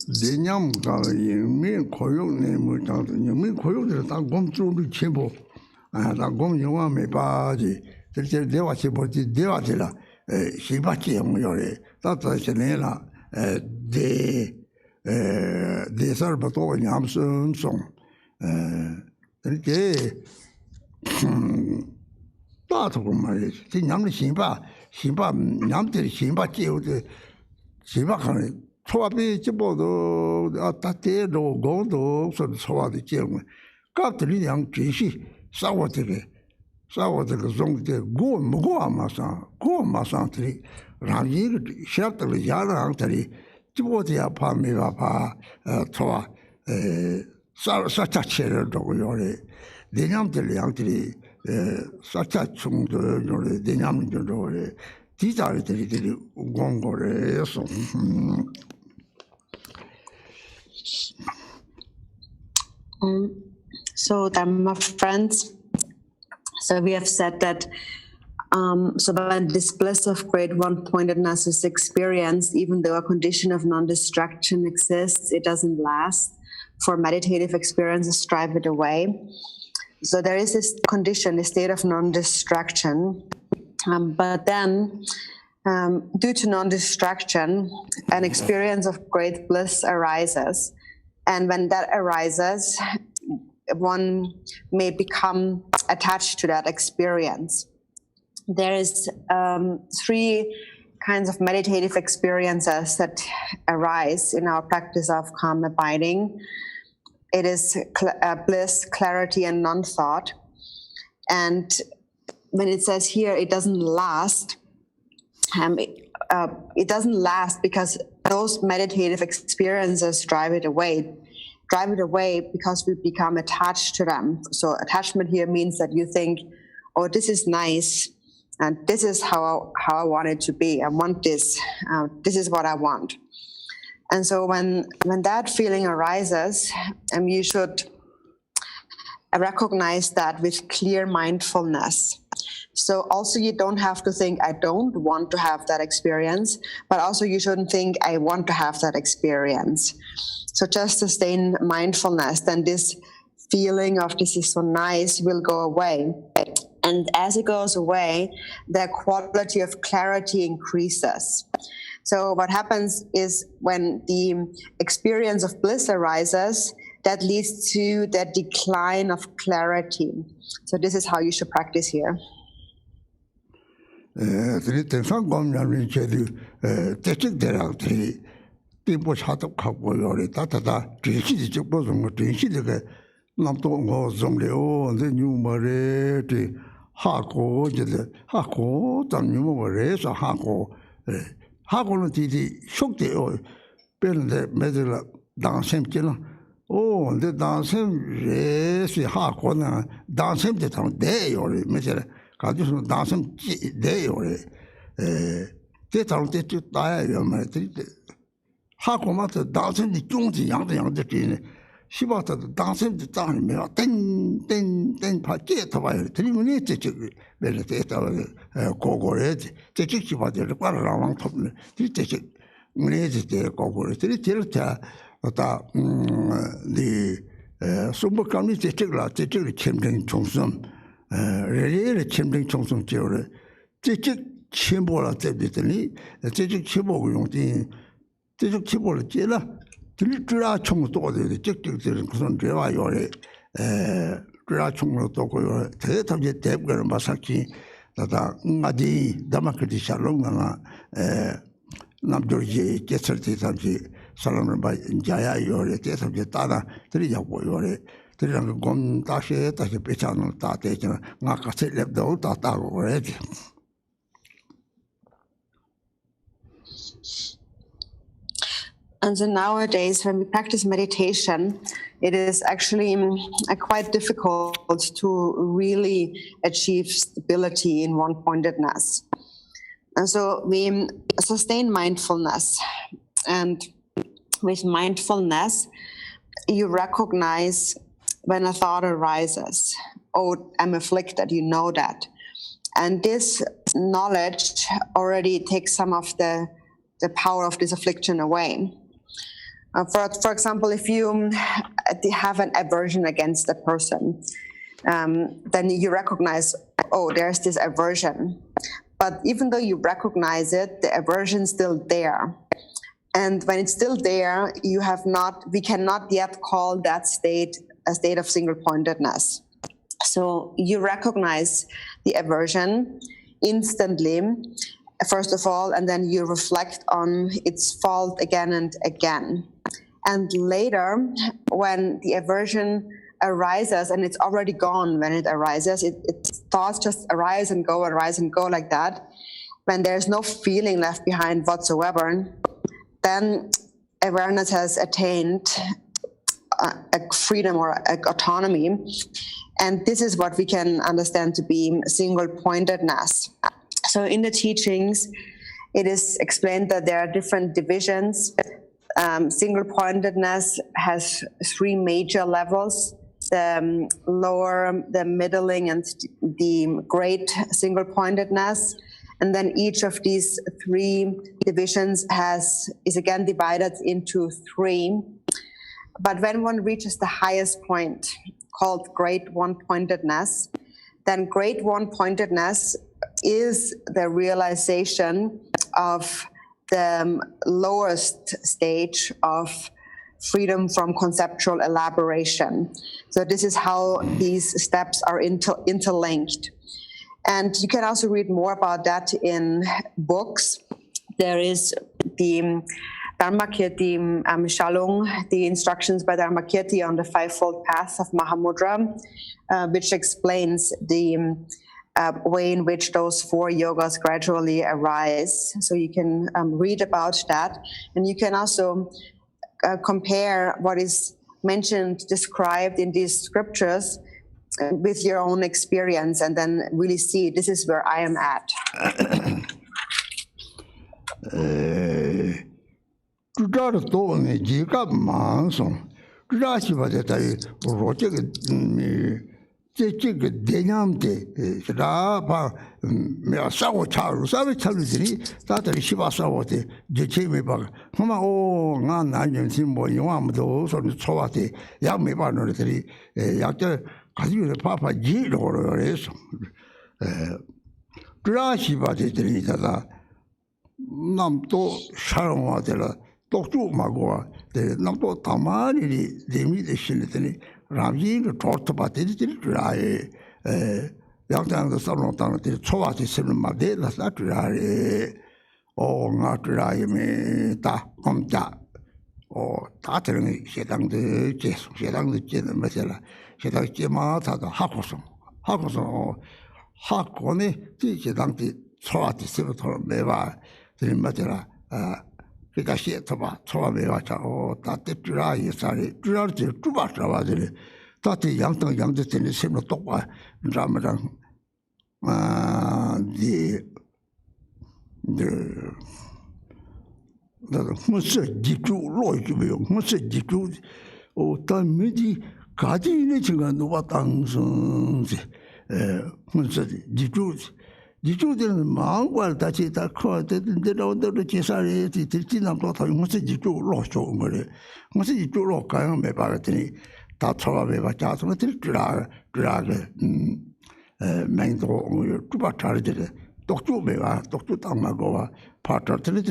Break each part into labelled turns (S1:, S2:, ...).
S1: Denyam me koyok ne mutant, me koyok the gom through chimbo, and a gom you want me baji, the deva chiboti devatilla, shibachi yore, that's a chanela, de Sarbato and Yamson song. That's of my Yam Shimba, Yamti Shimba Chiu, Shiba. 초합이 집어도 아따때도 고도 소화도 지금 갑들이 양 주시 싸워들게 종대 고 뭐고 아마상들이 라니를 시작들 야랑들이 집어도 아파미가 봐 초화 사차체를 도요래 내냠들 양들이 사차충도 요래 내냠들도래 디자들이 공고래서
S2: So, Dharma friends, so we have said that so when this bliss of great one-pointedness is experienced, even though a condition of non-distraction exists, it doesn't last. For meditative experiences, strive it away. So there is this condition, the state of non-distraction, but then due to non-distraction, an experience of great bliss arises. And when that arises, one may become attached to that experience. There is 3 kinds of meditative experiences that arise in our practice of calm abiding. It is bliss, clarity, and non-thought. And when it says here, it doesn't last, it doesn't last because those meditative experiences drive it away because we become attached to them. So attachment here means that you think, oh, this is nice, and this is how I want it to be. I want this. This is what I want. And so when that feeling arises, you should recognize that with clear mindfulness. So also you don't have to think, I don't want to have that experience, but also you shouldn't think, I want to have that experience. So just sustain mindfulness, then this feeling of this is so nice will go away. And as it goes away, the quality of clarity increases. So what happens is when the experience of bliss arises, that leads to the decline of clarity. So this is how you should practice here.
S1: Oh, the dancing is Hakona, dancing the town day or Mr. Cadus dancing day or they told it to die. Hakoma dancing the young the 시바타도 당선도 땅이며 땡 파게터 봐요. 드리문이 제적 벨레테다 고고레 제적 시바들 과라랑 톱네. 제적 문제제 고고레 제적 어다 네 소목감이 제적라 제적의 캠핑 총선 레레의 캠핑 총선 지역을 제적 첨보라 때문에 제적 첨보를 용지 제적 첨보를 제라 들주라 총도 어디 적적들은 그런 대화 요래 주라 총도 또고요 대답제 대부분 마사키 다다 응아디 다마크디 샬롱나 남조지 제설티 삼지 사람을 봐 자야 요래 대답제 따라 들이자고 요래 들이랑 곰 다시 배차는 다 되잖아 나가 셀랩도 다고 그래지.
S2: And so nowadays, when we practice meditation, it is actually quite difficult to really achieve stability in one-pointedness. And so we sustain mindfulness. And with mindfulness, you recognize when a thought arises. Oh, I'm afflicted, you know that. And this knowledge already takes some of the power of this affliction away. For example, if you have an aversion against a person, then you recognize, oh, there's this aversion. But even though you recognize it, the aversion is still there. And when it's still there, we cannot yet call that state a state of single-pointedness. So you recognize the aversion instantly, first of all, and then you reflect on its fault again and again. And later, when the aversion arises, and it's already gone when it arises, thoughts just arise and go like that. When there's no feeling left behind whatsoever, then awareness has attained a freedom or autonomy. And this is what we can understand to be single-pointedness. So in the teachings, it is explained that there are different divisions. Single-pointedness has 3 major levels: the lower, the middling, and the great single-pointedness. And then each of these 3 divisions is again divided into 3. But when one reaches the highest point, called great one-pointedness, then great one-pointedness is the realization of the lowest stage of freedom from conceptual elaboration. So this is how these steps are interlinked. And you can also read more about that in books. There is the Dharmakirti Shalung, the instructions by Dharmakirti on the 5-fold path of Mahamudra, which explains the way in which those 4 yogas gradually arise. So you can read about that. And you can also compare what is mentioned, described in these scriptures with your own experience, and then really see, this is where I am at.
S1: 제게 대념대 라바 메사고 차루 사베차르들이 다들 시바사고데 제체메 봐 그만 나 나년신 뭐 영화무도 소리 초와데 야메바노들이 약들 가지고 파파 지로로 그래서 그라시바데들이 다다 남도 샤롱와데라 독주마고 남도 다마리 데미데 신들이 라비는 토르토바데들이 드라에 양장도 살롱당들이 초와지 쓰는 말에 나사드라에 나드라이메 다 검자 다들은 세당들 계속 세당들 제는 mesela 세당 제마다도 하고서 하고네 세당들 초와지 쓰는 돈 매바 드린 말이라 그러니까 시에서봐 초와매와자 다들 살이 드라지 주바라와들이 다들 양등되는 semlo 똑바 라마랑 무슨 지주 로이주요 무슨 지주 어떤 가지 있는 시간 누가 당선지 문제지 지주들은 마음과 다시 다 커대들어들 제사에 지지남도 다 무슨 지주로 좋은 거래 무슨 지주로 가요 매바더니 다 처음에 봤자 저들 드라게 맹도 주바 차리들 독주매와 독주 땅마고와 파트들이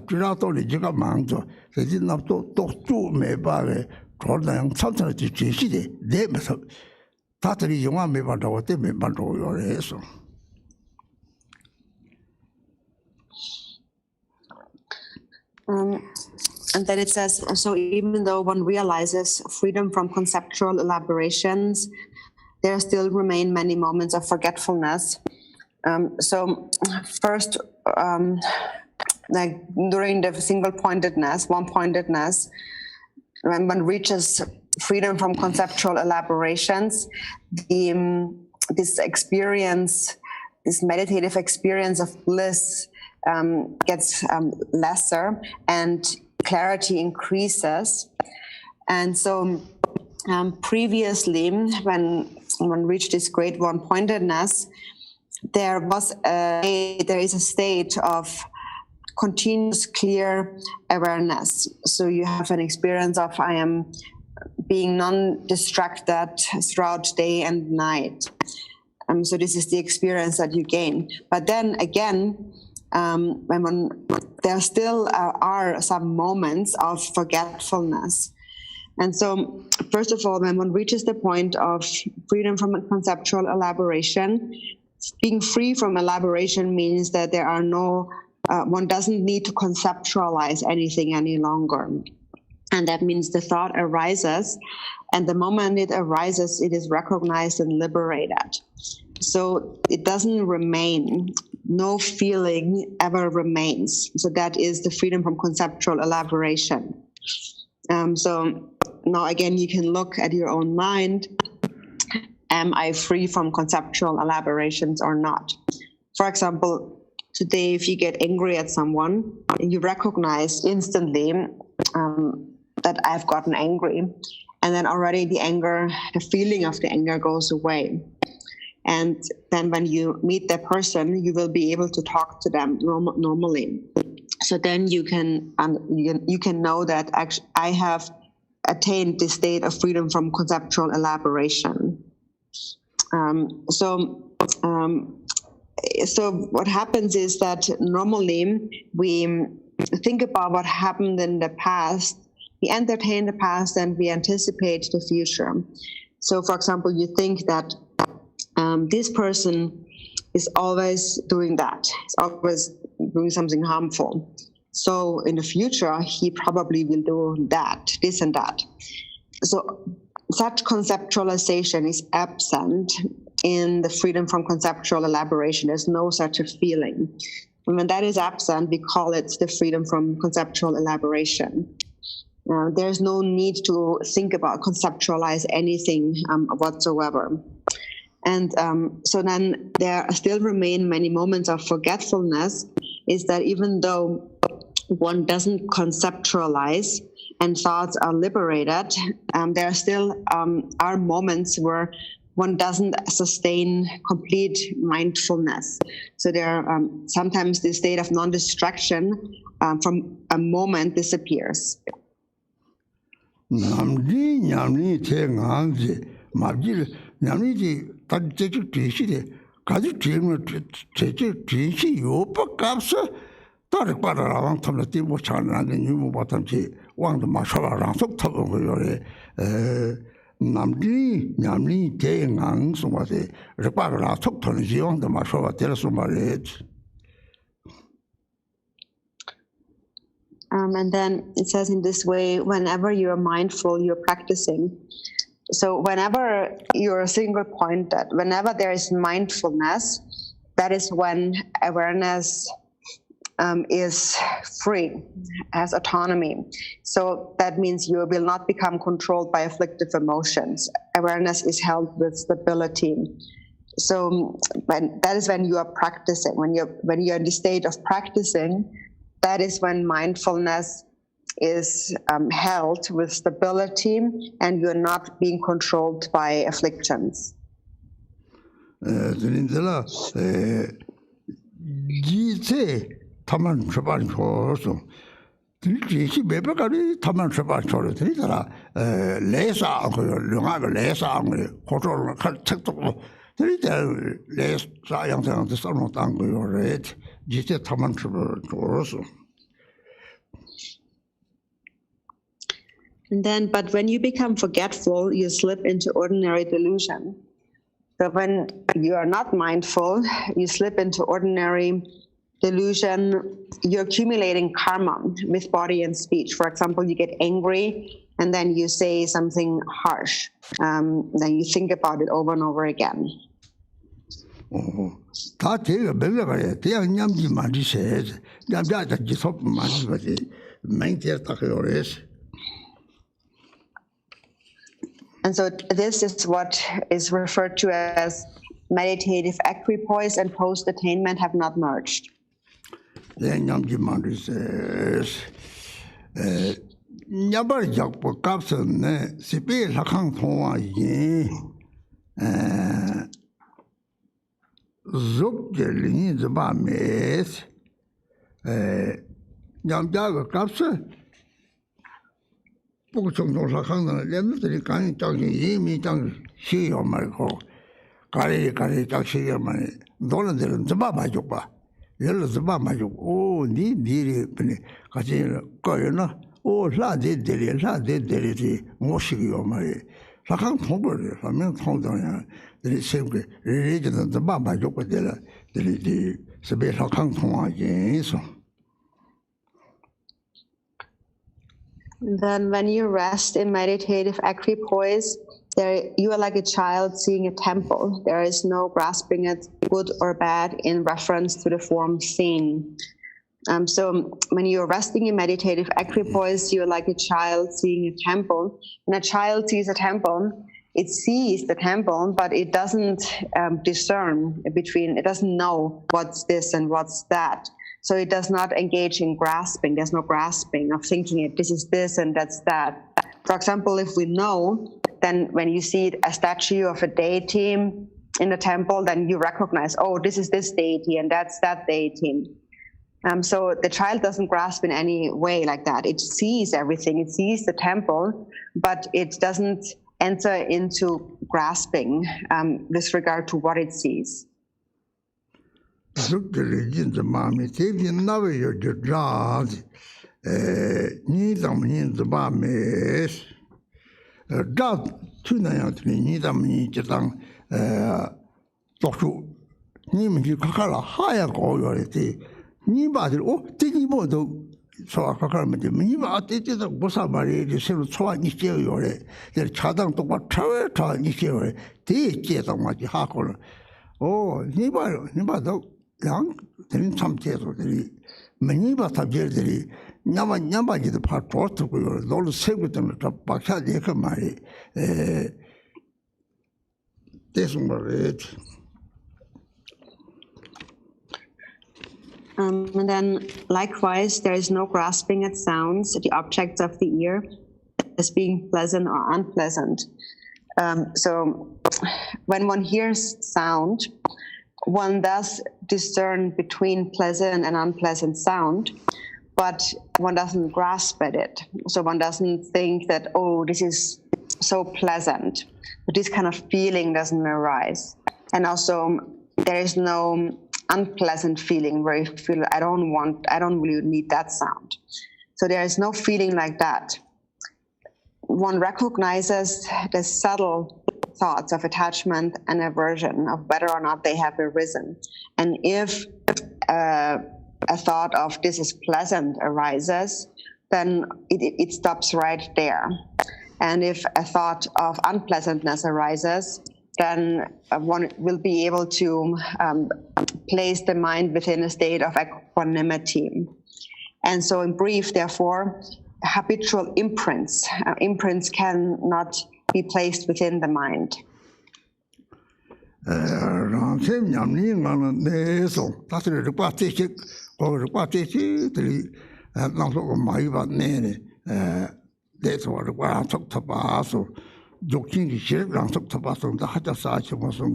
S1: 드라도리 제가 망조 지지남도 독주 매바에 저랑 천천히 지시대 내면서 다들이 영화 매반다고 때문에 만들어요 해서
S2: And then it says, so even though one realizes freedom from conceptual elaborations, there still remain many moments of forgetfulness. So first, like during the single pointedness, one-pointedness, when one reaches freedom from conceptual elaborations, this experience, this meditative experience of bliss gets lesser and clarity increases. And so previously, when one reached this great one-pointedness, there is a state of continuous clear awareness. So you have an experience of I am being non-distracted throughout day and night. So this is the experience that you gain. But then again, there still are some moments of forgetfulness. And so, first of all, when one reaches the point of freedom from conceptual elaboration, being free from elaboration means that there are no, one doesn't need to conceptualize anything any longer. And that means the thought arises, and the moment it arises, it is recognized and liberated. So it doesn't remain. No feeling ever remains. So that is the freedom from conceptual elaboration. So now again, you can look at your own mind. Am I free from conceptual elaborations or not? For example, today, if you get angry at someone, you recognize instantly that I've gotten angry. And then already the feeling of the anger goes away. And then when you meet that person, you will be able to talk to them normally. So then you can know that actually I have attained this state of freedom from conceptual elaboration. So what happens is that normally we think about what happened in the past, we entertain the past, and we anticipate the future. So, for example, you think that this person is always doing that. He's always doing something harmful. So in the future, he probably will do that, this and that. So such conceptualization is absent in the freedom from conceptual elaboration. There's no such a feeling. And when that is absent, we call it the freedom from conceptual elaboration. There's no need to think about, conceptualize anything whatsoever. And so then there still remain many moments of forgetfulness, is that even though one doesn't conceptualize and thoughts are liberated, there still are moments where one doesn't sustain complete mindfulness. So there sometimes the state of non-distraction from a moment disappears.
S1: 단제적 제시에 가지 제면 제시 요법값서 다른 바라랑 탐나티 못 찾는 유무 바탕지 왕도 마셔라랑 속타고 거래 남리 대강 소마세 르바라 속터는 지왕도 마셔와 데려서 말해.
S2: And then it says in this way, whenever you're mindful, you're practicing. So whenever you're single pointed, whenever there is mindfulness, that is when awareness is free, has autonomy. So that means you will not become controlled by afflictive emotions. Awareness is held with stability. So that is when you are practicing. When you're in the state of practicing, that is when mindfulness is held with stability, and you're not being controlled by afflictions. And then, but when you become forgetful, you slip into ordinary delusion. So when you are not mindful, you slip into ordinary delusion. You're accumulating karma with body and speech. For example, you get angry and then you say something harsh. Then you think about it over and over again. And so this is what is referred to as meditative equipoise and post-attainment have not merged. Then when you rest in meditative equipoise, you are like a child seeing a temple. There is no grasping at good or bad in reference to the form seen. So when you're resting in meditative equipoise, you're like a child seeing a temple. And a child sees a temple, it sees the temple, but it doesn't discern between, it doesn't know what's this and what's that. So it does not engage in grasping. There's no grasping of thinking this is this and that's that. For example, if we know, then when you see a statue of a deity in the temple, then you recognize, oh, this is this deity and that's that deity. So the child doesn't grasp in any way like that. It sees everything. It sees the temple, but it doesn't enter into grasping with regard to what it sees. And then likewise, there is no grasping at sounds, the objects of the ear, as being pleasant or unpleasant. So when one hears sound, one does discern between pleasant and unpleasant sound, but one doesn't grasp at it. So one doesn't think that, oh, this is so pleasant, but this kind of feeling doesn't arise. And also there is no unpleasant feeling where you feel, I don't really need that sound. So there is no feeling like that. One recognizes the subtle thoughts of attachment and aversion, of whether or not they have arisen. And if a thought of this is pleasant arises, then it stops right there. And if a thought of unpleasantness arises, then one will be able to place the mind within a state of equanimity. And so in brief, therefore, habitual imprints cannot be placed within the mind.
S1: that's what I talked about. So, Dzogchen is here, I talked about the Hatasachi was on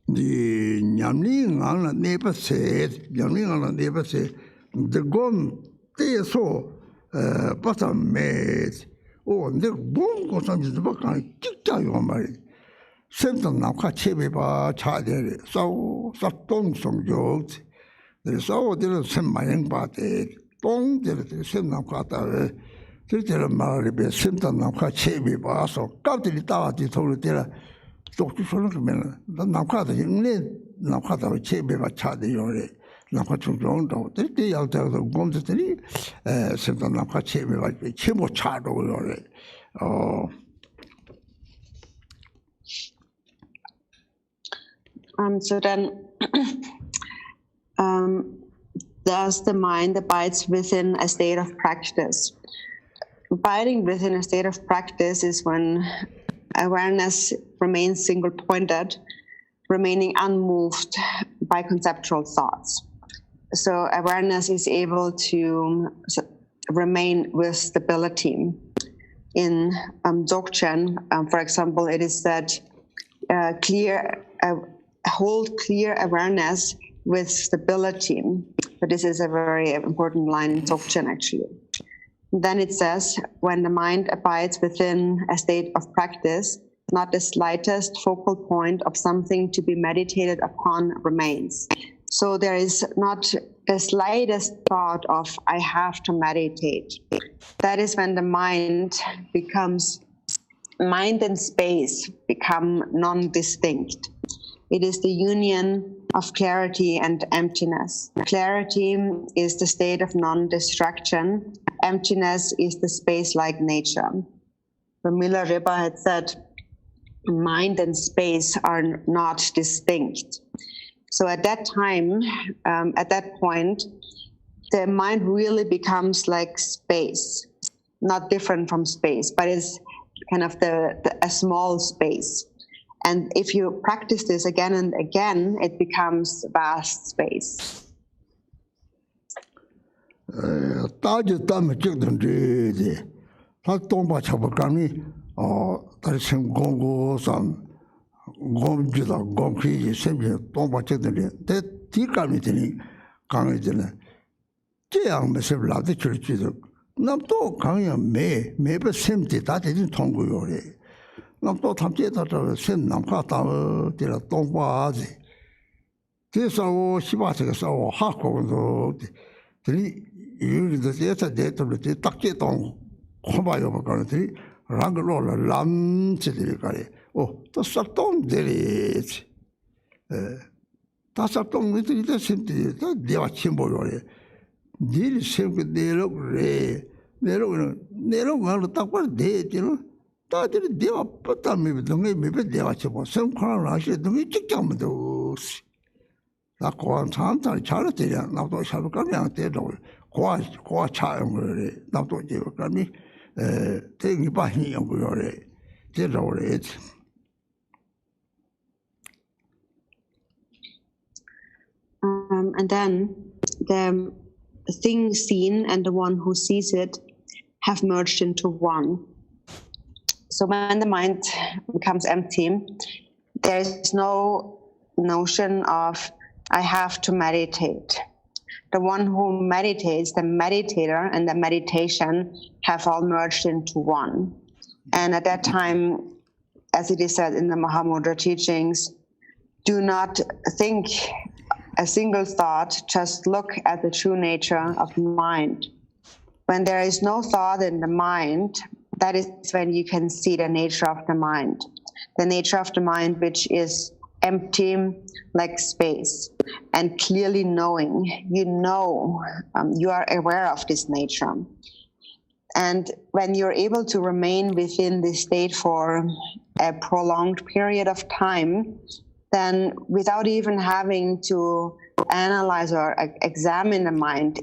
S1: the Yamling on the neighbor said, the gun they saw, but I made, the bone goes on the book and kicked out your money. Sent them now, catch him about Charlie, so don't some jokes. There's all the same my young body, don't the same now got a little Mary, symptom now catch him about so got the dart, he told the doctor for a minute. Now cut the young lady, now cut our chamber about Charlie or now cut to grown dog. They out there the gone to the symptom now catch him like a chimo chart or oh.
S2: So then, thus the mind abides within a state of practice. Abiding within a state of practice is when awareness remains single-pointed, remaining unmoved by conceptual thoughts. So awareness is able to remain with stability. In Dzogchen, for example, it is that hold clear awareness with stability. But this is a very important line in Dzogchen, actually. Then it says, when the mind abides within a state of practice, not the slightest focal point of something to be meditated upon remains. So there is not the slightest thought of, I have to meditate. That is when the mind and space become non-distinct. It is the union of clarity and emptiness. Clarity is the state of non-distraction. Emptiness is the space-like nature. Ramila Ripa had said, mind and space are not distinct. So at that time, at that point, the mind really becomes like space, not different from space, but it's kind of a small space. And if you practice this again and again, it becomes vast space.
S1: Nam to tham che ta sem nam kha ta de la tong ba ji te sa wo shi ba che sa wo ha ko do de yu de de ta de to de tak che tong ko ba yo ba ka de rang lo la lam che de ka re o to sa tong de re ta sa tong de de sem de wa chen bo yo re de sem ke de lo re ne lo ga lo ta kwa de no 다들 대화 뻗다면 동네 매번 대화 쳐보 성과를 하시 동네 직장도 나 고안 참잘 잘했대야 나도 샤브감이 때도 고아 차용 거래 나도 이제 감이 대기 바히 연구요래 제로래
S2: And then the thing seen and the one who sees it have merged into one. So when the mind becomes empty, there is no notion of, I have to meditate. The one who meditates, the meditator, and the meditation have all merged into one. And at that time, as it is said in the Mahamudra teachings, do not think a single thought, just look at the true nature of mind. When there is no thought in the mind, that is when you can see the nature of the mind. The nature of the mind, which is empty like space, and clearly knowing, you are aware of this nature. And when you're able to remain within this state for a prolonged period of time, then without even having to analyze or examine the mind,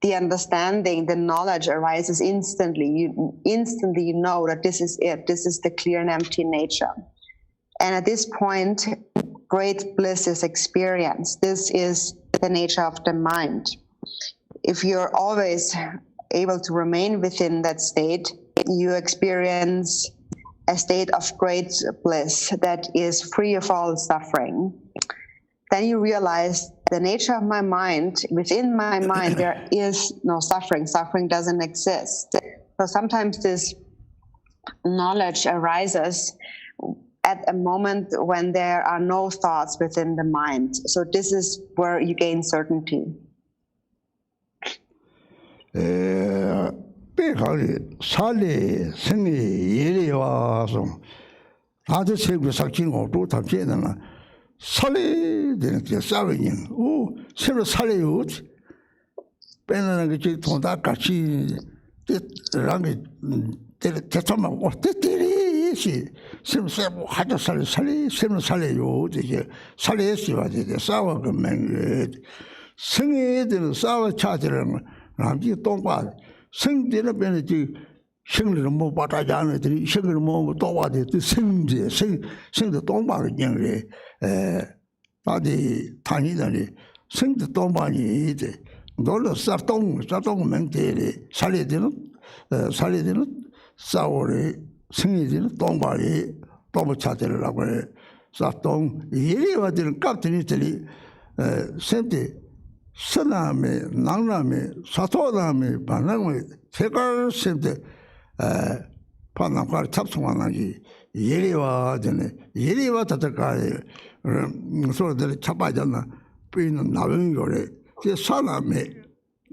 S2: the understanding, the knowledge arises instantly. You instantly know that this is it. This is the clear and empty nature. And at this point, great bliss is experienced. This is the nature of the mind. If you're always able to remain within that state, you experience a state of great bliss that is free of all suffering. Then you realize the nature of my mind, within my mind, there is no suffering. Suffering doesn't exist. So sometimes this knowledge arises at a moment when there are no thoughts within the mind. So this is where you gain certainty.
S1: 살이 생이 예리 와서 아주 세고 삭진 것도 답지에나 살이 되는 게 싸우는 오 새로 살이요 빼는 게 돈다 같이 랑이 대처만 어때리시 심세고 하자 살이 새로 살이요 이제 살이시 와지 싸워 그면 생에 되는 싸워 찾으는 남지 똥바 생되는 변이지 생리를 못 받아자는 애들이 생리를 못 도와대 생도 똥바를 그냥 나디 다니다니 생도 똥바니 이제 놀러 쌀똥 맹대리 살리되는 싸워리 생이되는 똥바리 똥을 찾으려고 해 쌀똥 이리 와들은 깍두니들이 생대 선남에 낭남에 사토남에 반남에 세갈 셈때 반남과 잡송하나기 예리와 전에 예리와 다들까지 소리들 잡아졌나 뿌이는 나는 거래 제 사람에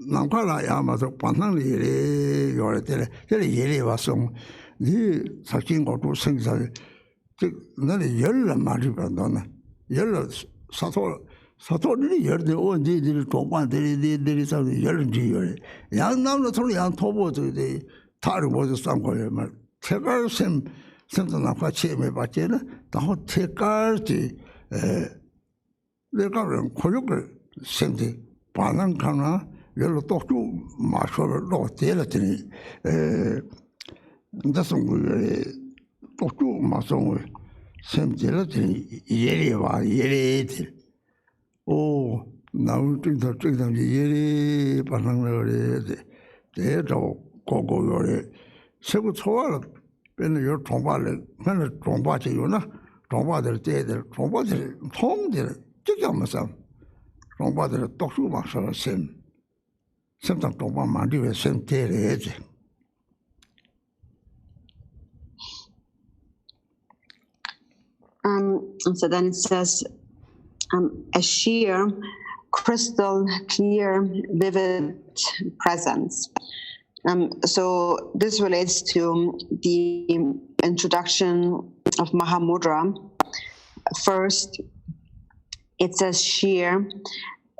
S1: 남과라 야마서 반남이 예리 요래 때 예리와 송 네 사진 것도 생살 즉 나는 열라 말이 반다나 열라 사토리 열대 온디들 동반들이 사는 열지 열 양남도 소리 양 토보들이 다른 모두 싼 거예요 말 태갈샘 생도 나과 체험해 봤지는 더 태갈지 내가 그런 고육을 생대 반응하나 열로 똑똑 마셔를 놓대랬더니 무슨 그 똑똑 마성을 샘질했더니 예리들 오, 나올 때도 예리 반응을 해야 대도 고고요래 세부 초월 빼는 요 동바를 맨날 동바지요나 동바들 때들 동바들 통들 찍자면서 동바들 똑똑 막서 샘당 동바 만디에 샘 때려야지
S2: So then it says a sheer, crystal clear, vivid presence. So this relates to the introduction of Mahamudra. First, it says sheer.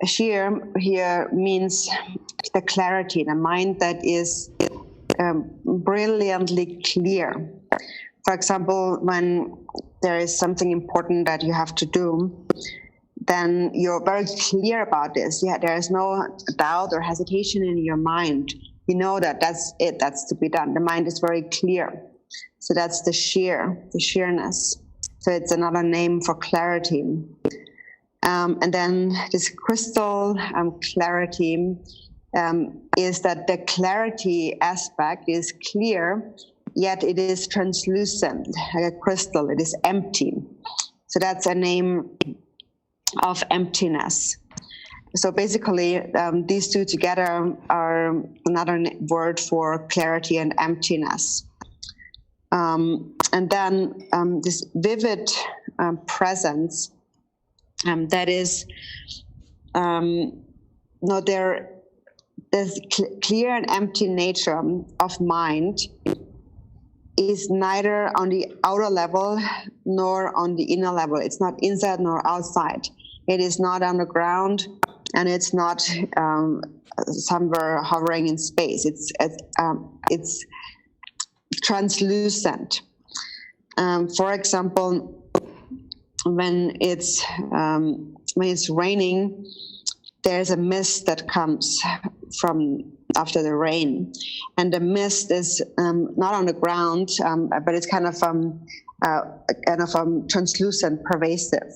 S2: Sheer here means the clarity, the mind that is brilliantly clear. For example, when there is something important that you have to do, then you're very clear about this. Yeah, there is no doubt or hesitation in your mind. You know that that's it, that's to be done. The mind is very clear. So that's the sheerness. So it's another name for clarity. And then this crystal clarity is that the clarity aspect is clear, yet it is translucent, like a crystal, it is empty. So that's a name of emptiness. So basically, these two together are another word for clarity and emptiness. And then this vivid presence, that is, there's clear and empty nature of mind is neither on the outer level nor on the inner level. It's not inside nor outside. It is not on the ground, and it's not somewhere hovering in space. It's translucent. For example, when it's raining, there's a mist that comes from after the rain, and the mist is not on the ground, but it's kind of kind of translucent, pervasive.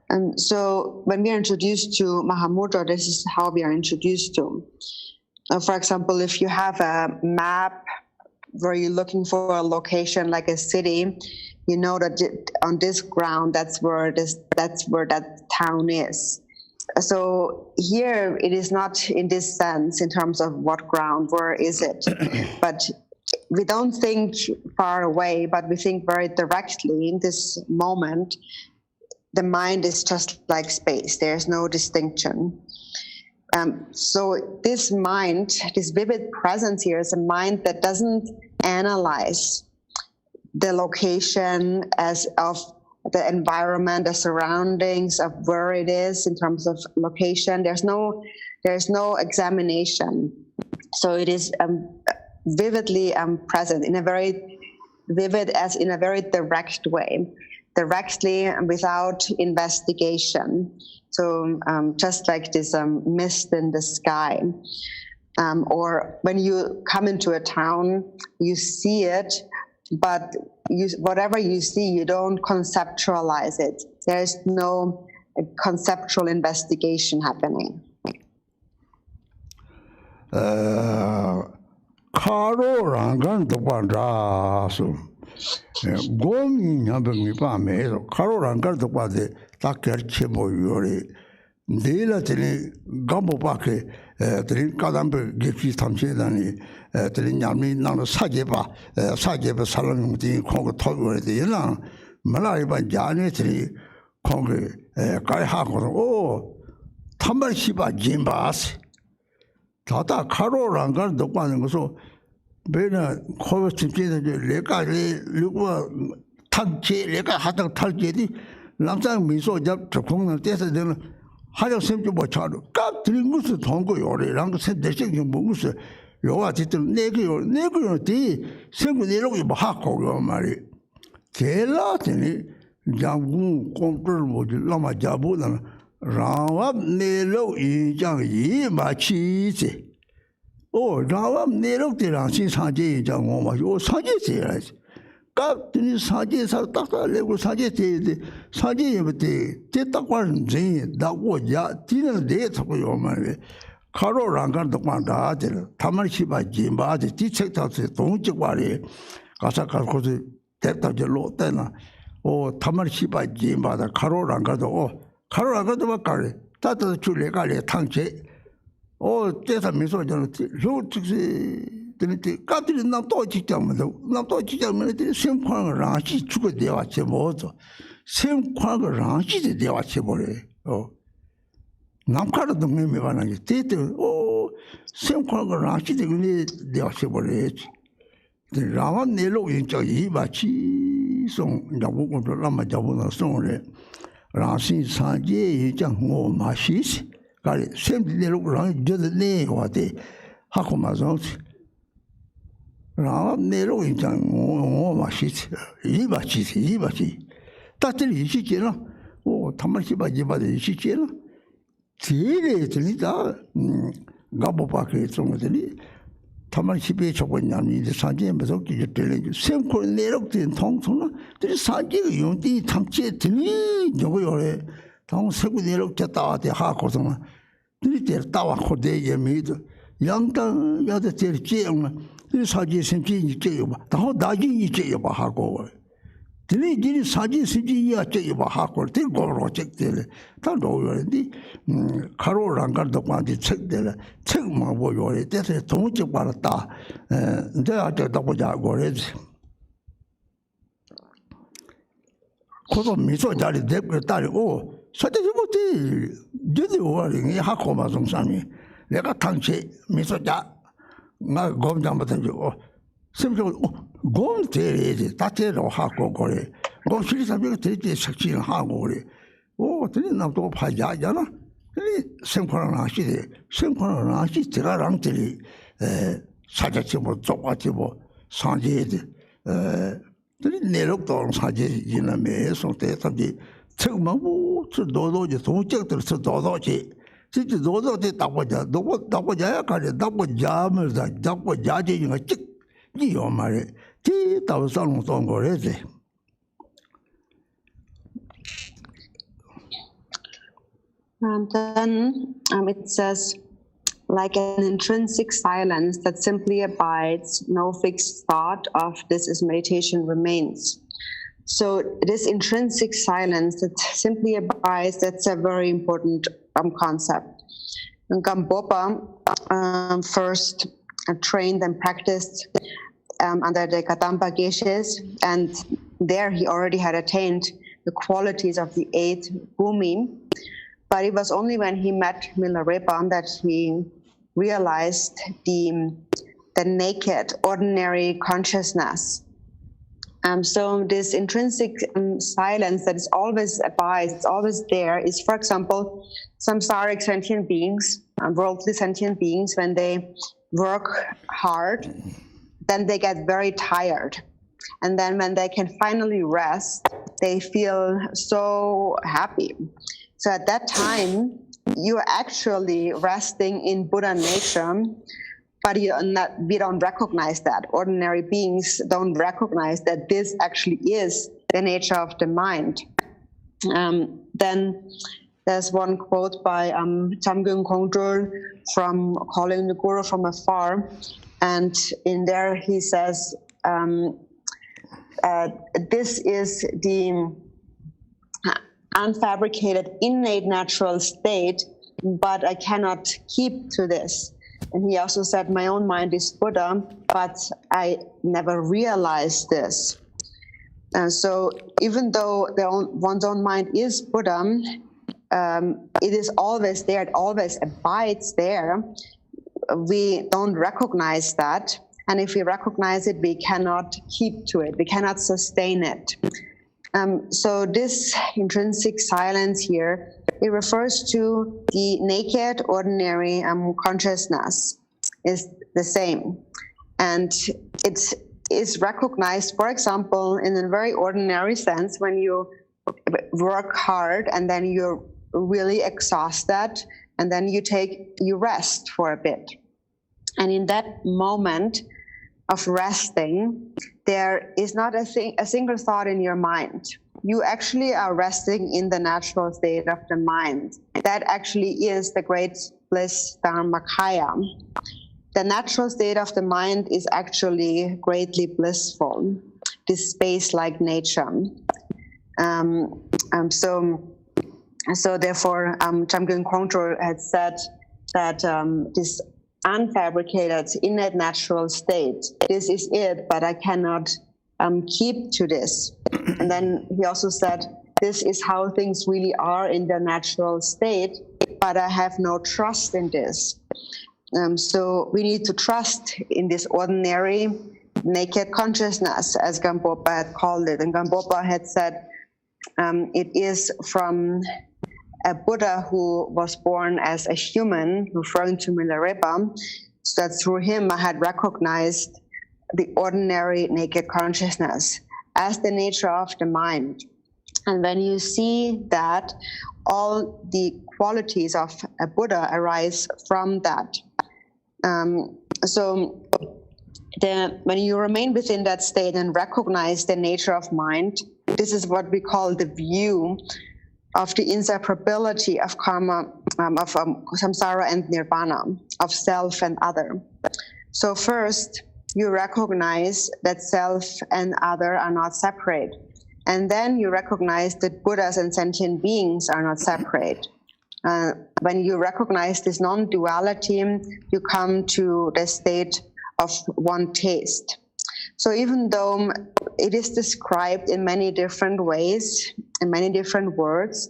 S2: And so when we are introduced to Mahamudra, this is how we are introduced to. For example, if you have a map where you're looking for a location like a city, you know that on this ground, that's where that town is. So here it is not in this sense in terms of what ground, where is it? But we don't think far away, but we think very directly in this moment. The mind is just like space. There's no distinction. So this mind, this vivid presence here is a mind that doesn't analyze the location as of the environment, the surroundings of where it is in terms of location. There's no examination. So it is vividly present in a very vivid, as in a very direct way, directly and without investigation. So just like this mist in the sky. Or when you come into a town, you see it, but whatever you see, you don't conceptualize it. There's no conceptual investigation happening.
S1: Karo rangan tukwa so gomi nyabeng pa me karo rangan tukwa de taker chebo yore dela tene gambo pa ke tene kadambe gefi tamche dani tene nyami nang saje ba salang ti khong to yore de na malai ba jane tene khong kai ha ko o tambar shiba jimbas 다다 카로랑가 듣고 하는 것은 배는 코에 집중해서 내가 누구 탁제 내가 하던 탈제디 남상 미소 잡 적응을 때서 되는 하정 sem좀 뭐 차로 깍 들은 것을 통고 요래랑 그 선대식 좀 무슨 요가 지들 내가 뒤 생고 내려고 뭐 하고 요 말이 제라더니 장군 꼼들 뭐지 라마 잡고는 Rawab Nelo Yijang Yi Machi. Oh, Rawab Nelo Tiransi Saji Jang Oma, or Saji Seras. Captain Saji Sataka Lego Saji, Saji, Tetakwan Zin, that was ya, dinner date for your money. Karo Rangan the Quanda, Tamashiba Jimba, the teacher of the Tonchiwari, Kasaka Kosi, Teta Jelotena, or Tamashiba Jimba, the Karo Rangado. 카로라가도 막가래 따뜻한 줄레가래 탕체 때서 미소저는 로직시 되는데 까들이 남도 직장면 생활을 라시 주고 대화체 뭐죠 생활을 라시 대화체 버려 남카로 동네에 가는 게 때때 생활을 라시 되는 대화체 버려야지 라마 내로 인적이 마치 송 나보고 라마 잡으나 송을 Ransin Sanje Jang Mashis, got it. Simply they look around just the name what they Hakumazons. Ram Nero in Jang Mashis, Ibachi. Tatli Shikina, Tamashiba Jiba Shikina. Tere Trinita Gabo Paki, some of the Tamashibe Chopanyami, the Sanje, but okay, telling you, same Nero in Thompson, there is Sanje, you did Tamche Tini, Joy, Tom Segunero Chata, the Hakosona. Did it Tawa Hode made young Yada Terchium, this Haji Sinji Jayba, the whole Daji Jayba Hako. Did Saji Sinji Jayba Hako, take go project there. Tando already Karo Rangar the one to check there, check my boy, that's a Tonchi Barata, there are the double jagores. Koto Miso Jari Deputy, such as you would do the war in Hakoma on Sami. Lega Tanche, Miso Ja, not Gom Jambatan, simply Gom Terry, Tate or Hako Gore, Go Shiris a big treaty section Hagore. Didn't know Pajana. Synchronashi, Terrantili, Sajatibo, Topatibo, Sanjid, Nerokton Saji in a mess of the Tilmabu to Dodo, the Tonchek to Dodochi. Since the Dodo did double Jayaka, double jammers, that double judging a chick, Gio Mary, 10,000 Tongorese.
S2: And then it says, like an intrinsic silence that simply abides, no fixed thought of this is meditation remains. So this intrinsic silence that simply abides, that's a very important concept. And Gampopa first trained and practiced under the Kadampa Geshes, and there he already had attained the qualities of the 8 Bhumi. But it was only when he met Milarepa that he realized the naked, ordinary consciousness. So this intrinsic silence that is always abides, it's always there, is, for example, samsaric sentient beings, worldly sentient beings, when they work hard, then they get very tired. And then when they can finally rest, they feel so happy. So at that time, you're actually resting in Buddha nature, but we don't recognize that. Ordinary beings don't recognize that this actually is the nature of the mind. Then there's one quote by Chamgyung Kongtrul from Calling the Guru from Afar, and in there he says, this is the unfabricated, innate natural state, but I cannot keep to this. And he also said, my own mind is Buddha, but I never realized this. So even though one's own mind is Buddha, it is always there, it always abides there. We don't recognize that. And if we recognize it, we cannot keep to it, we cannot sustain it. So this intrinsic silence here, it refers to the naked, ordinary consciousness is the same. And it is recognized, for example, in a very ordinary sense, when you work hard and then you're really exhausted, and then you rest for a bit. And in that moment of resting, there is not a single thought in your mind. You actually are resting in the natural state of the mind. That actually is the great bliss Dharmakaya. The natural state of the mind is actually greatly blissful, this space-like nature. So therefore, Chamgyung Kongtrul had said that this unfabricated, innate natural state, this is it, but I cannot keep to this. And then he also said, this is how things really are in their natural state, but I have no trust in this. So we need to trust in this ordinary, naked consciousness, as Gampopa had called it. And Gampopa had said, it is from a Buddha who was born as a human, referring to Milarepa, so that through him I had recognized the ordinary naked consciousness as the nature of the mind. And when you see that, all the qualities of a Buddha arise from that. When you remain within that state and recognize the nature of mind, this is what we call the view of the inseparability of karma, of samsara and nirvana, of self and other. So first, you recognize that self and other are not separate. And then you recognize that Buddhas and sentient beings are not separate. When you recognize this non-duality, you come to the state of one taste. So even though it is described in many different ways, in many different words,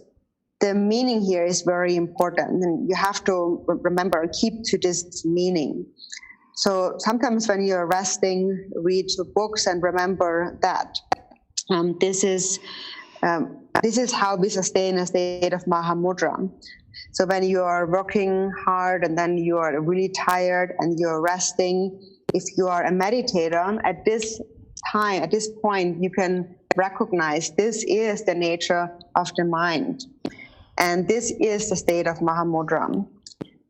S2: the meaning here is very important. And you have to remember, keep to this meaning. So sometimes when you're resting, read the books and remember that. This is how we sustain a state of Mahamudra. So when you are working hard and then you are really tired and you're resting, if you are a meditator, at this time, at this point, you can recognize this is the nature of the mind. And this is the state of Mahamudra.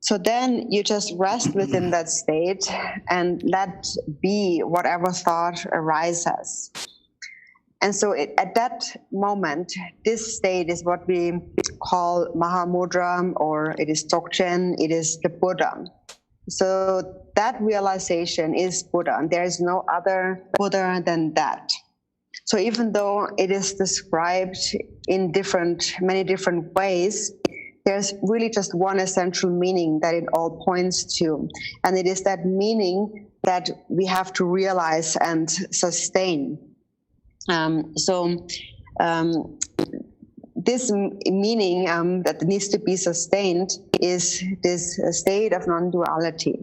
S2: So then you just rest within that state and let be whatever thought arises. And so at that moment, this state is what we call Mahamudra, or it is Dzogchen, it is the Buddha. So that realization is Buddha, and there is no other Buddha than that. So even though it is described in many different ways, there's really just one essential meaning that it all points to. And it is that meaning that we have to realize and sustain. This meaning that needs to be sustained is this state of non-duality.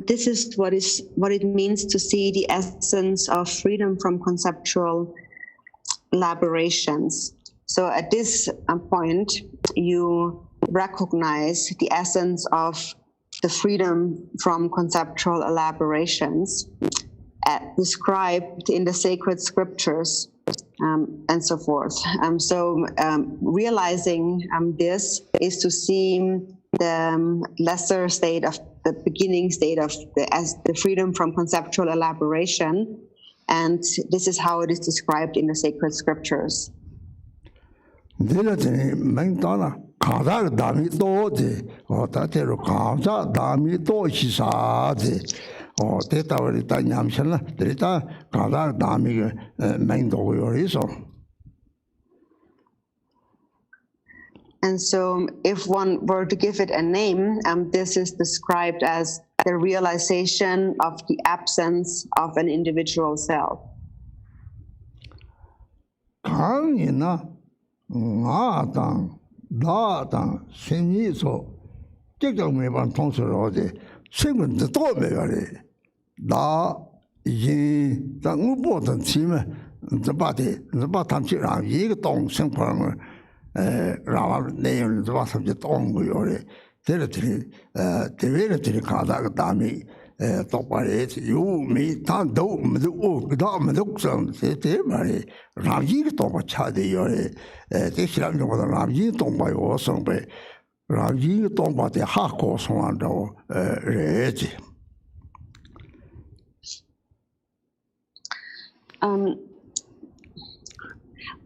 S2: This is what it means to see the essence of freedom from conceptual elaborations. So at this point, you recognize the essence of the freedom from conceptual elaborations described in the sacred scriptures, and so forth. Realizing this is to see the lesser state of the beginning state of the freedom from conceptual elaboration, and this is how it is described in the sacred scriptures. And so if one were to give it a name, this is described as the realization of the absence of an individual self.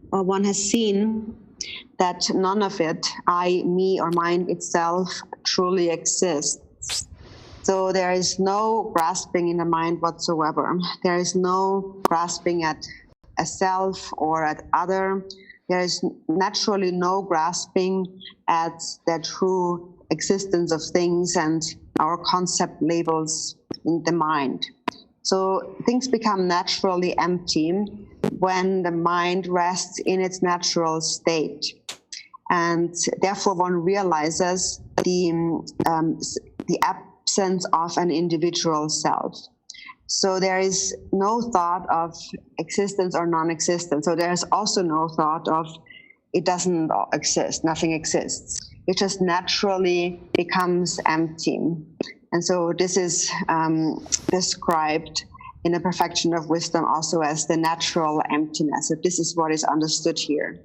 S2: One has seen that none of it, I, me, or mind itself, truly exists. So there is no grasping in the mind whatsoever. There is no grasping at a self or at other. There is naturally no grasping at the true existence of things and our concept labels in the mind. So things become naturally empty when the mind rests in its natural state. And therefore one realizes the absence of an individual self. So there is no thought of existence or non-existence. So there is also no thought of it doesn't exist, nothing exists. It just naturally becomes empty. And so this is described in the perfection of wisdom also as the natural emptiness. So this is what is understood here.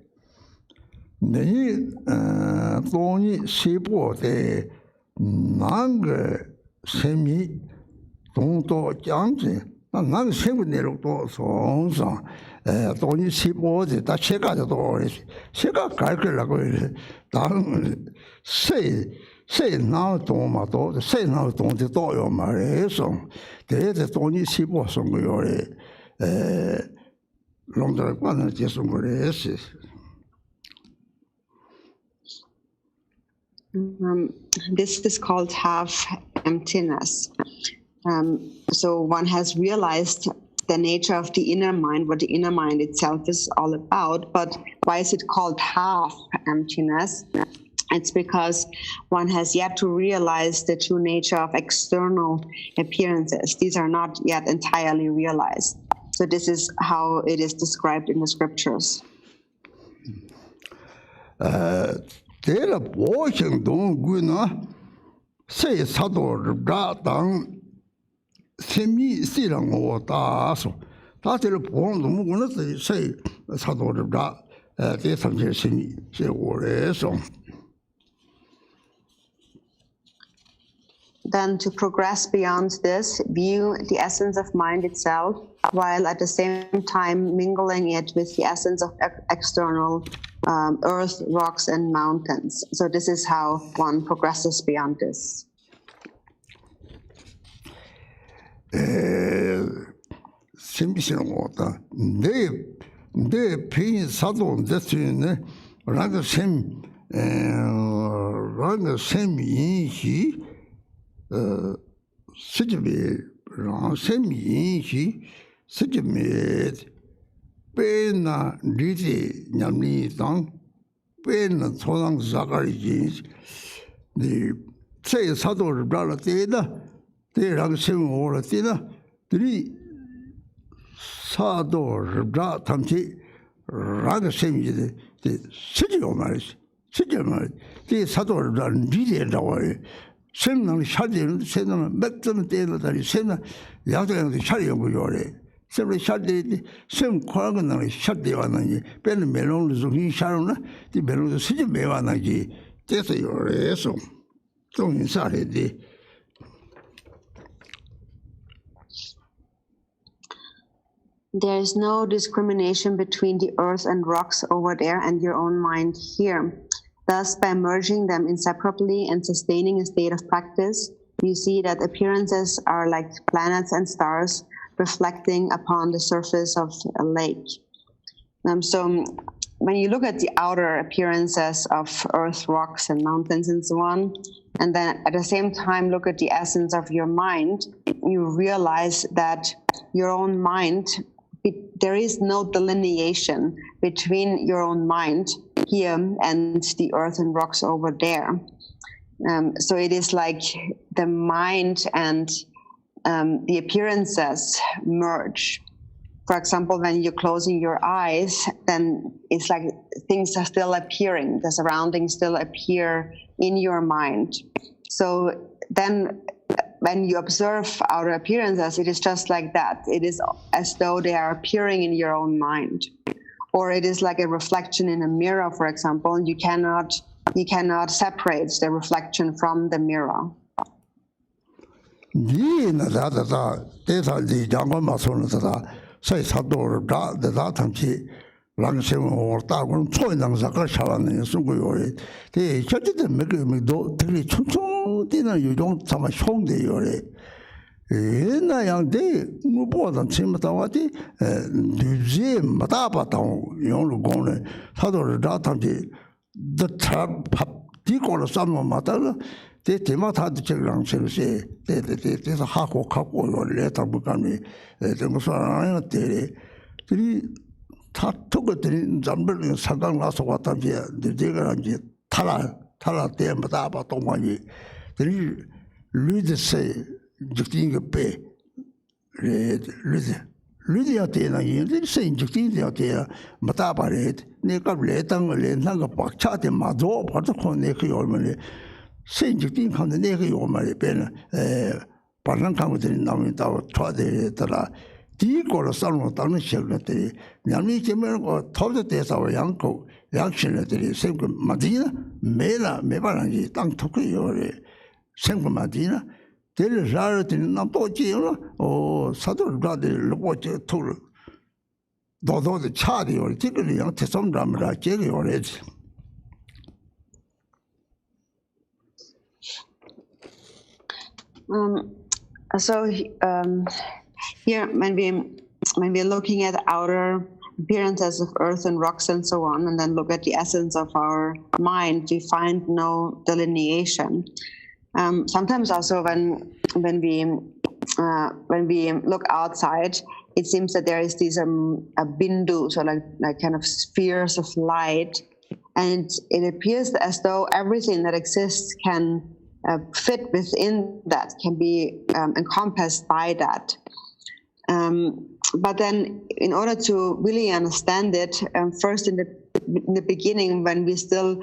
S2: This is called half emptiness. So one has realized the nature of the inner mind, what the inner mind itself is all about. But why is it called half emptiness? It's because one has yet to realize the true nature of external appearances. These are not yet entirely realized. So this is how it is described in the scriptures.
S1: There 보신 동구나 세 사도를 당 세미 시랑 오다서 다들 보는 동구나 세 사도를 대상제 세미 세 오래서.
S2: Then to progress beyond this, view the essence of mind itself, while at the same time mingling it with the essence of external earth, rocks, and mountains. So this is how one progresses beyond this.
S1: 심시는 거다. 내 페인 사도 됐으네. 라가 셈 인시 스집이 셈인시 스집이 빼나 리지 냠리당 빼나 소당 자가리지 네 세 사도를 봐라 때다 대랑 셈 오라 때다 들이 사도를 봐 탐지 라가 셈이지 스집이 말이지 스집이 말이지 대 사도를 봐 리지라고 해 셈은 샤디는 셈은 맥주는 때다리 셈은 야도에도 샤리는 거요래 셈을 샤디 셈 과거는 샤디 왔는지 배는 멜론을 좀 샤르나 이 멜론도 시지 매와나지 돼서 요래서 좀 인사해디.
S2: There is no discrimination between the earth and rocks over there and your own mind here. Thus, by merging them inseparably and sustaining a state of practice, you see that appearances are like planets and stars reflecting upon the surface of a lake. So when you look at the outer appearances of earth, rocks, and mountains and so on, and then at the same time look at the essence of your mind, you realize that your own mind, there is no delineation between your own mind here and the earth and rocks over there. So it is like the mind and the appearances merge. For example, when you're closing your eyes, then it's like things are still appearing, the surroundings still appear in your mind. So then when you observe outer appearances, it is just like that. It is as though they are appearing in your own mind. Or it is like a reflection in a mirror, for example, and you cannot separate the reflection from the mirror.
S1: 나양데 무보다 침마다와디 뉴제 마다바당 용루고네 사도를 다탐지 더탑 디고로 삼모 마다라 대마타도 저랑 저세 대대대서 하고 갖고 요래다 부감이 정서라는 때리 들이 다 토거들이 잠들 사강 나서 왔다지 제가 이제 탈라 때마다 봐 동안이 들이 루드세 Jactin Pay Lydia Tena, you say Jactin Tea, Matabaret, Nika Letang, Lentanga Pachat, Mado, Patacon, Neki Ormani, Saint Jactin come the Neki Ormani Pen, Paranka with the Namita, Twade, Tala, Tico or Salmo Tanishel, Yami Kimer or told the test our uncle, Yakshin, same Madina, Mela, Mebarangi, Tang Toki or same Madina. There is rarity not or Saturday brother watch a tour. Though the charity or particularly young to some drama, jelly or edge.
S2: So here, when we're looking at outer appearances of earth and rocks and so on, and then look at the essence of our mind, we find no delineation. Sometimes also when we look outside, it seems that there is these bindu, so like kind of spheres of light And it appears as though everything that exists can fit within that, can be encompassed by that. But then in order to really understand it, first in the beginning, when we still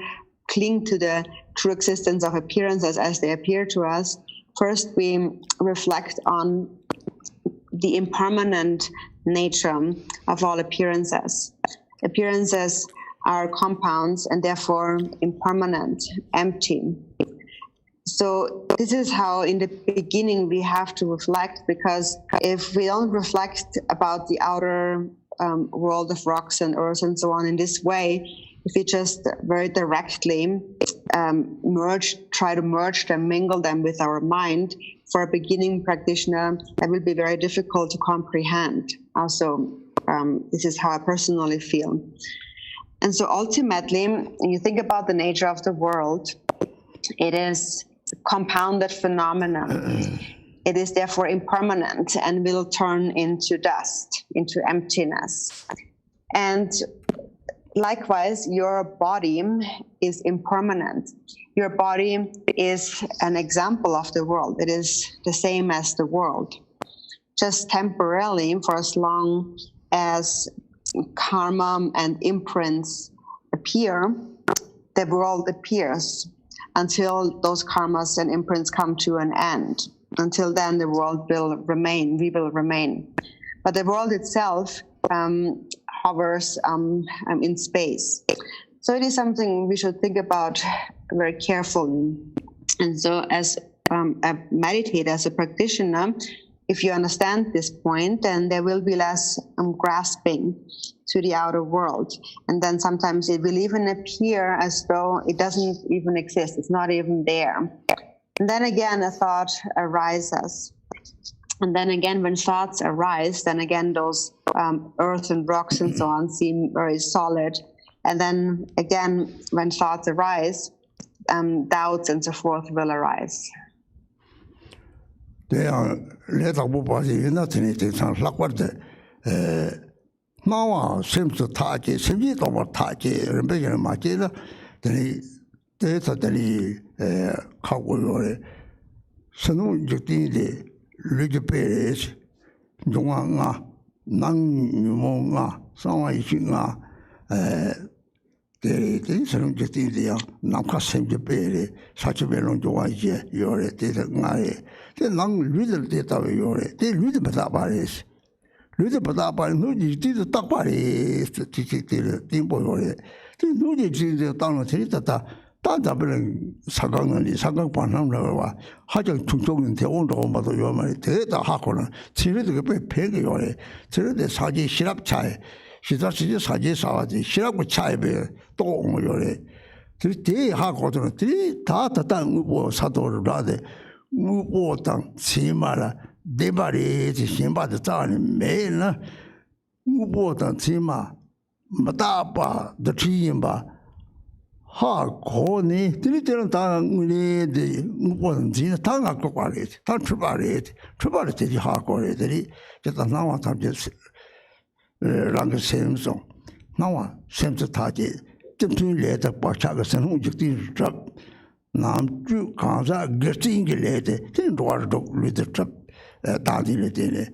S2: cling to the true existence of appearances as they appear to us, first we reflect on the impermanent nature of all appearances. Appearances are compounds and therefore impermanent, empty. So this is how in the beginning we have to reflect, because if we don't reflect about the outer world of rocks and earth and so on in this way, if we just very directly try to merge them, mingle them with our mind, for a beginning practitioner, that will be very difficult to comprehend. Also, this is how I personally feel. And so ultimately, when you think about the nature of the world, it is compounded phenomenon. It is therefore impermanent and will turn into dust, into emptiness. And likewise, your body is impermanent. Your body is an example of the world. It is the same as the world. Just temporarily, for as long as karma and imprints appear, the world appears until those karmas and imprints come to an end. Until then, the world will remain, we will remain. But the world itself hovers in space. So it is something we should think about very carefully. And so as a meditator, as a practitioner, if you understand this point, then there will be less grasping to the outer world. And then sometimes it will even appear as though it doesn't even exist. It's not even there. And then again, a thought arises. And then again, when thoughts arise, then again, those earth and rocks and so on seem very solid. And then again, when thoughts arise, doubts and so forth will arise.
S1: They are later nothing like what the now seems to touch it, seems to touch it, and bigger Makila, then they totally cover Sanu Juti, Ligiperes, Jonga, Nang, Sama Ishinga, they Sanu Juti, Namka Sem Japere, such a belong to Waja, you're a the long little data you're they read about Paris. Read about Paris, no, you did the top Paris, the Timbo, the Nuji, the town of Tita, Tata Sagan, Sagan Panam, Hajan Tung and the old home of your money, Teta Hakona, Tiri to pay peg or Tiri the Saji Shirap Chai. She does Saji Saji, Shirap Chai bear, Dong your 3 day Hakoton, 3 Tata Tang Sato rather. 我当起码了，对吧？的这先把这咋的没了？我当起码没大把的体验吧，哈可呢？这里这样当我的我当起呢，他那个过来的，他出发的，出发的这里哈过来这里，就当那晚他就是让个先生，那晚先生他的，真正来的把这个生活就定着。 Nam ju kansa gerting gelede tin doar dok lide trap tadi le tene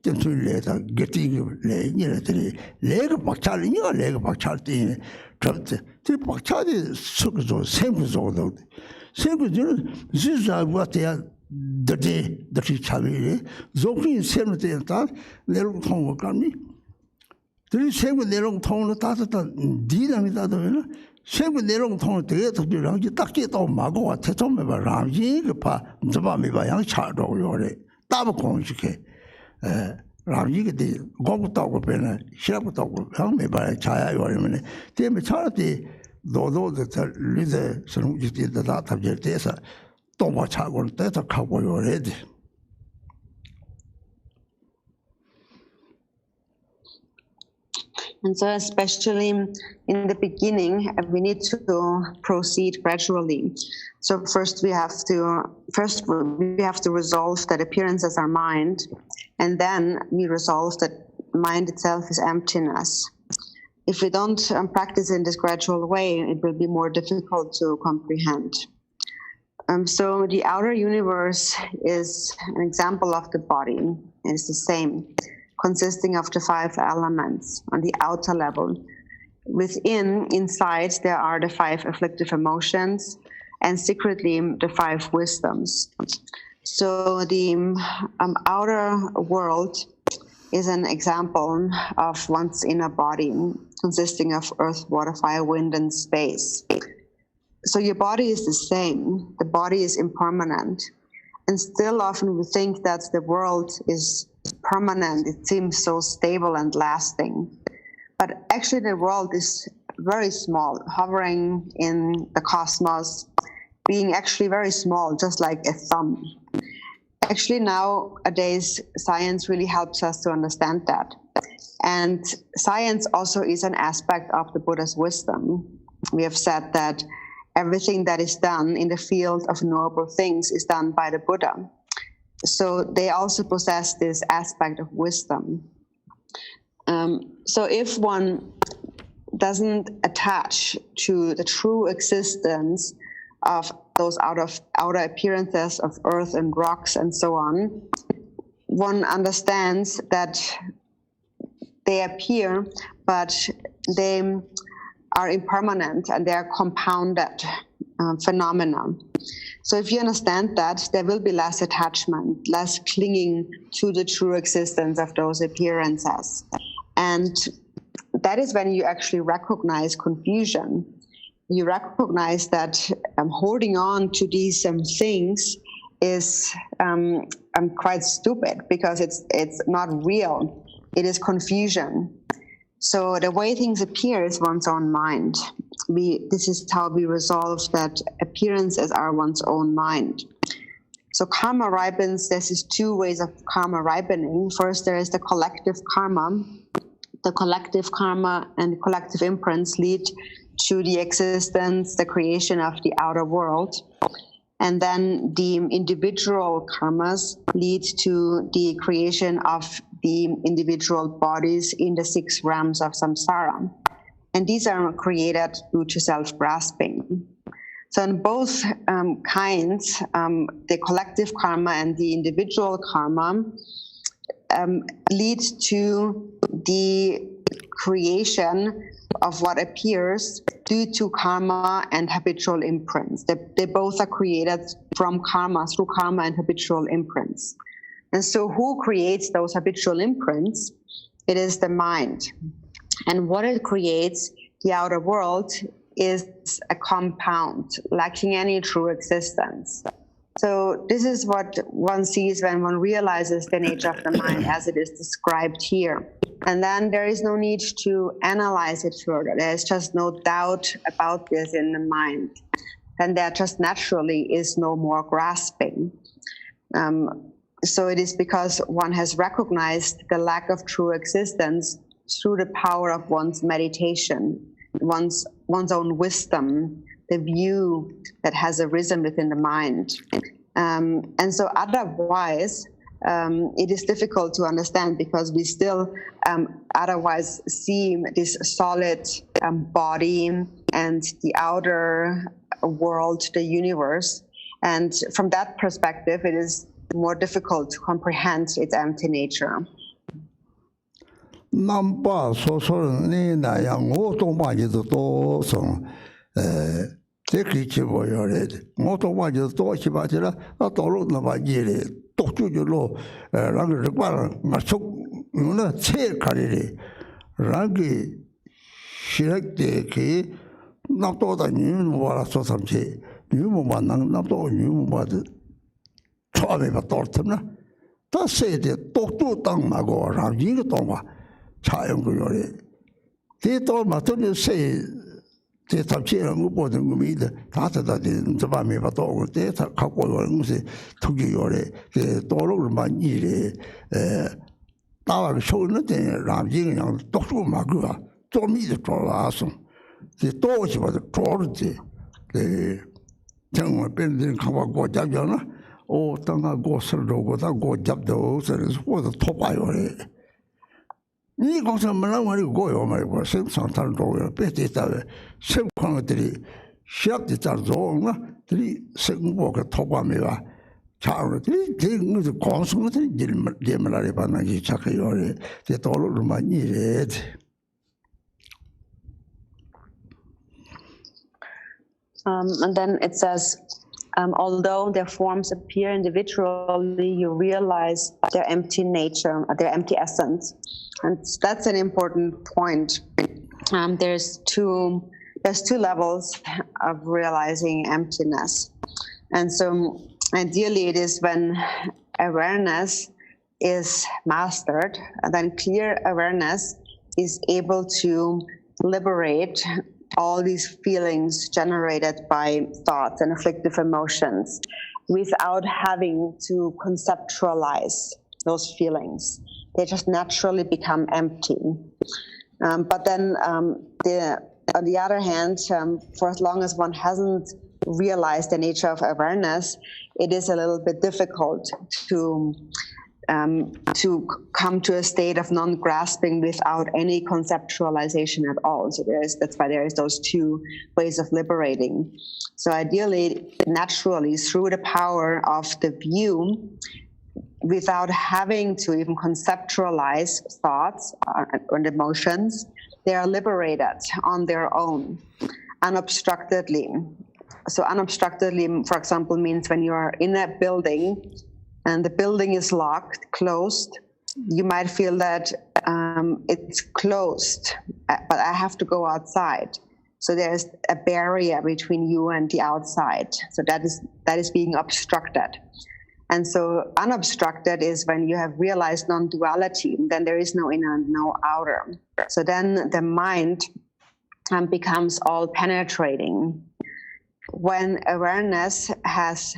S1: tin tu le ta gerting le ni le tene le ga pakchal ni ga le ga pakchal tene trap ti pakchal de suk zo sem zo do sem zo ziza wat ya de ti chavi zo fin sem te ta le lo thong ka ni ti sem le lo thong ta ta di dang ta do 세부 내용 통해 대해서랑 딱지도 마고 태tom에 봐 라지 그파 저밤에 봐 양차도 요래 따부 공식해 라지게 돼 고부터고 배는 시라부터고 형매 봐 자야 요래면 때문에 차라리 너도도 리제 선우지도 다 답질 돼서 또 뭐 차고 때서 가고 요래지
S2: And so especially in the beginning, we need to proceed gradually. So first we have to resolve that appearances are mind, and then we resolve that mind itself is emptiness. if we don't practice in this gradual way, it will be more difficult to comprehend. So the outer universe is an example of the body. It's the same, consisting of the 5 elements on the outer level. Inside, there are the 5 afflictive emotions, and secretly the 5 wisdoms. So the outer world is an example of one's inner body, consisting of earth, water, fire, wind, and space. So your body is the same. The body is impermanent. And still often we think that the world is permanent. It seems so stable and lasting. But actually the world is very small, hovering in the cosmos, being actually very small, just like a thumb. Actually nowadays, science really helps us to understand that. And science also is an aspect of the Buddha's wisdom. We have said that everything that is done in the field of knowable things is done by the Buddha. So they also possess this aspect of wisdom. So if one doesn't attach to the true existence of those outer appearances of earth and rocks and so on, one understands that they appear, but they are impermanent and they are compounded phenomena. So if you understand that, there will be less attachment, less clinging to the true existence of those appearances. And that is when you actually recognize confusion. You recognize that holding on to these things is quite stupid, because it's not real. It is confusion. So the way things appear is one's own mind. This is how we resolve that appearances are one's own mind. So karma ripens. There's 2 ways of karma ripening. First, there is the collective karma. The collective karma and collective imprints lead to the existence, the creation of the outer world. And then the individual karmas lead to the creation of the individual bodies in the 6 realms of samsara. And these are created due to self-grasping. So in both kinds, the collective karma and the individual karma lead to the creation of what appears due to karma and habitual imprints. They both are created from karma, through karma and habitual imprints. And so who creates those habitual imprints? It is the mind. And what it creates, the outer world, is a compound, lacking any true existence. So this is what one sees when one realizes the nature of the mind as it is described here. And then there is no need to analyze it further. There's just no doubt about this in the mind. And there just naturally is no more grasping. So it is because one has recognized the lack of true existence through the power of one's meditation, one's own wisdom, the view that has arisen within the mind. And so otherwise, it is difficult to understand, because we still otherwise see this solid body and the outer world, the universe. And from that perspective, it is more difficult to comprehend its empty nature.
S1: Namba so ni na yang o to ma ji to so te ki chi bo yo le mo to ma ji to chi ba ji la a to lo na ba ji le to ju ju lo ra ge ba ma so no na che ka le ra ge shi ra de ki na to da ni mo la so sam che ni mo ma na to ni mo ba de cho me ba to na ta se de to tang ma go ra ji ge to ma 차용 그거래. 대도 맞더니 세 대답지는 못 보는 겁니다. 다다다는 저 밤에 봐도 그때 다 갖고 오는 것이 투기요래. 그 도로를 많이 이래 나와 쇼는데 라지는 그냥 똑똑 막아. 좀 이제 돌아서 그 또지 봐도 돌지. 그 정말 밴드는 가고 잡잖아. 오 땅아 고스를 오고다 고 잡도 그래서 보도 토바요래. 이 공사 말랑말이 고요 말고 생산탈 도요 베티다에 생광들이 시합이 잘도나 들이 생고가 토과미가 자르들이 대응을 공성들이 일말에 반나기 착해요. 제 도로를 많이 이래.
S2: And then it says, although their forms appear individually, you realize their empty nature, their empty essence. And that's an important point. There's two levels of realizing emptiness. And so ideally it is when awareness is mastered, and then clear awareness is able to liberate all these feelings generated by thoughts and afflictive emotions without having to conceptualize those feelings. They just naturally become empty. But then on the other hand, for as long as one hasn't realized the nature of awareness, it is a little bit difficult to come to a state of non-grasping without any conceptualization at all. So that's why there is those two ways of liberating. So ideally, naturally, through the power of the view, without having to even conceptualize thoughts and emotions, they are liberated on their own, unobstructedly. So unobstructedly, for example, means when you are in a building and the building is locked, closed, you might feel that it's closed, but I have to go outside. So there's a barrier between you and the outside. So that is being obstructed. And so unobstructed is when you have realized non-duality, then there is no inner, no outer. So then the mind becomes all penetrating. When awareness has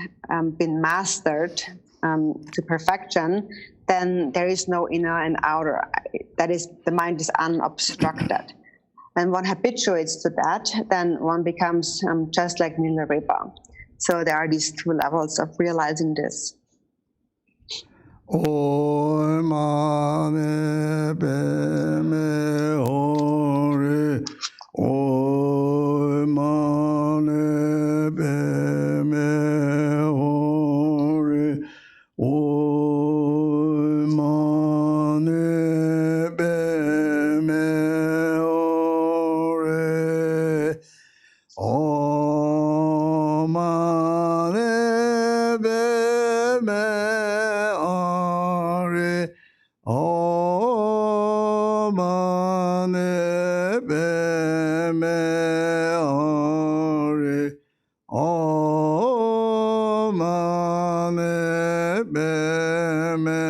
S2: been mastered to perfection, then there is no inner and outer. That is, the mind is unobstructed. And one habituates to that, then one becomes just like Milarepa. So there are these two levels of realizing this.
S1: Oi mane beme ore, oi mane beme ore, oi mane beme ore, oi mane beme. Oh, mane beme ore. Oh, mane beme ore. Oh, mane beme ore.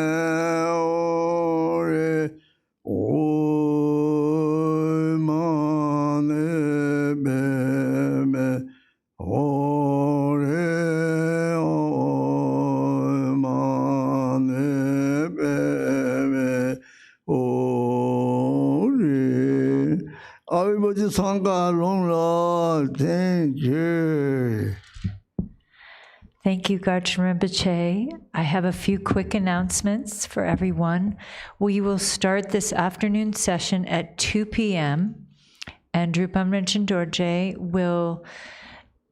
S1: Thank you.
S3: Thank you, Garchen Rinpoche. I have a few quick announcements for everyone. We will start this afternoon session at 2 p.m. and Drupal Rinchen Dorje will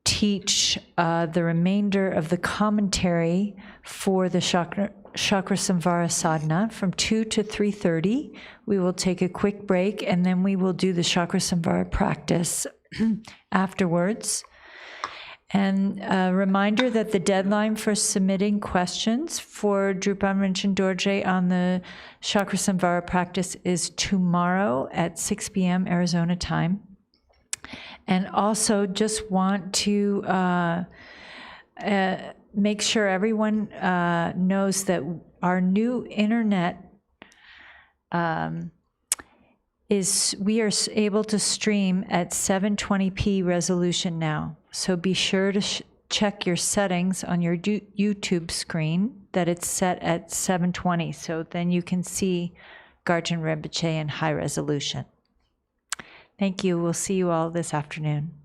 S3: teach the remainder of the commentary for the Chakra Samvara Sadhana from 2 to 3:30. We will take a quick break and then we will do the Chakra Samvara practice afterwards. And a reminder that the deadline for submitting questions for Drupal Rinchen Dorje on the Chakra Samvara practice is tomorrow at 6 p.m. Arizona time. And also just want to make sure everyone knows that our new internet we are able to stream at 720p resolution now. So be sure to check your settings on your YouTube screen that it's set at 720. So then you can see Garchen Rinpoche in high resolution. Thank you. We'll see you all this afternoon.